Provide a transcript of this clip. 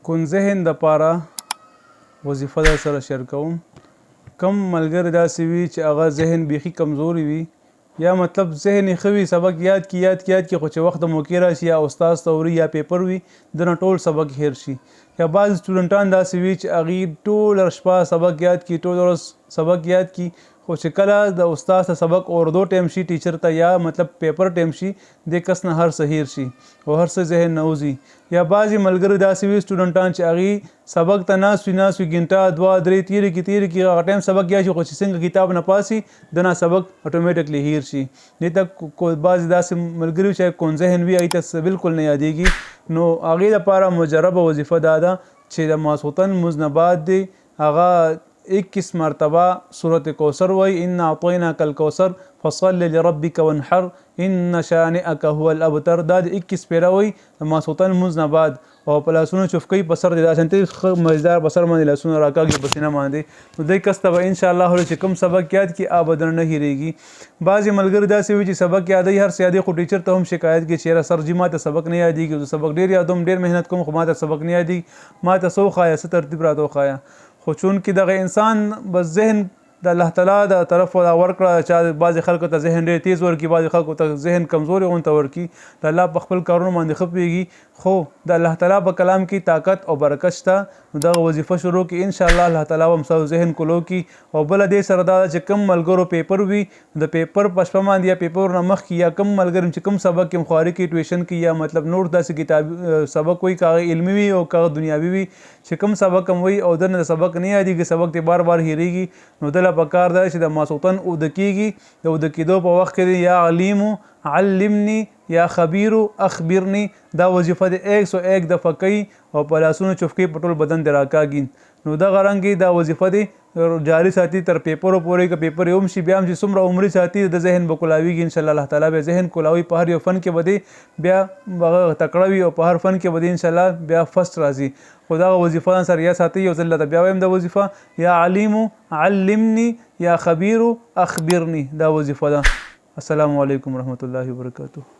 کون ذهن دپاره وظیفه در سره شیر کوم. کم ملګری داسې وي چې هغه ذهن بیخي کمزوري وي یا مطلب ذهن یې ښه وي سبق یاد کی خو چې وخت د موقع راشي یا استاد ته وري یا پیپر وي دنه ټول سبق هیر شي. یا بعض سټوډنټان داسې وي چې هغوی ټوله شپه سبق یاد کړي ټول ورځ سبق یاد کړي خو چې کله د استاد ته سبق اردو ټایم شي ټیچر ته یا مطلب پیپر ټایم شي دې کس نه هر څه هیر شي او هر څه ذهن نه وځي. یا بعضې ملګري داسې وي سټوډنټان چې هغوی سبق ته ناست وي ګنټه دوه درې تېرې کړي هغه ټایم سبق یاد شي خو چې څنګه کتاب نه پاسي دنه سبق اټومیټکلی هیر شي. دې ته بعضې داسې ملګري چې کون ذهن وي هغوی ته بالکل نه یادېږي نو هغې لپاره مجربه وظیفه دا ده چې د ماسخوتن لمونځ نه بعد دی هغه 21 مرتبه سورت کوثر وای ان اعطیناک الکوثر فصل لربک وانحر ان شانئک هو الابتر دا د 21 پیره وای د ماسخوتن لمونځ نه بعد او په لاسونو چفکۍ په سر دی داسې ښه مزدار په سر باندې لاسونه راکاږي په سینه باندې نو دی کس ته به انشاءالله چې کوم سبق یاد کړي ابدا نه هیریږي. بعضې ملګري داسې وي چې سبق یادوي هر څه یادوي خو ټیچر ته هم شکایت کوي چې یاره سر جي ما ته سبق نه یادېږي زه سبق ډېر یادوم ډېر محنت کوم خو ما ته سبق نه یادېږي ما ته څه وښایه څه ترتیب راته وښایه. خو چونکې دغه انسان بس ذهن د الله تعالی د طرف ورکړه چې بعضې خلکو ته ذهن ډېر تیز ورکړي بعضې خلکو ته ذهن کمزوري غونته ورکړي د الله په خپل کارونو باندې ښه پوهېږي خو د الله تعالی په کلام کې طاقت او برکت شته نو دغه وظیفه شروع کړي انشاءالله الله تعالی به ستاسو ذهن کلو کړي. او بله دې سره دا ده چې کوم ملګرو پیپر وي د پیپر په شپه باندې یا پیپر نه مخکې یا کوم ملګري چې کوم سبق کې خواري کوي ټیوشن کې یا مطلب نور داسې کتاب سبق وي که هغه علمي وي او که هغه دنیاوي وي چې کوم سبق هم وي او دنه د سبق نه یادېږي سبق ته بار بار هېرېږي نو دله پکار ده چې د ماسخوتن اوده کېږي د اوده کېدو په وخت کې یا علیمو علمني یا خبیرو اخبرني دا وظیفه د 101 دفعه کوي او په لاسونو چفکۍ په ټول بدن دې راکاږي نو دغه رنګې دا وظیفه دې جاري ساتي تر پیپرو پورې که پیپر یې هم شي بیا هم چې څومره عمري ساتي د ذهن به کولاویږي انشاءالله الله تعالی به ذهن کولاوي په هر یو فن کې به دې بیا هغه تکړه وي او په هر فن کې به دې انشاءالله بیا فسټ راځي. خو دغه وظیفه سره یا ساتي یو ځل ته بیا وایم دا وظیفه یا علیمو علمني یا خبیرو اخبرني دا وظیفه ده. السلام علیکم ورحمة الله وبرکاته.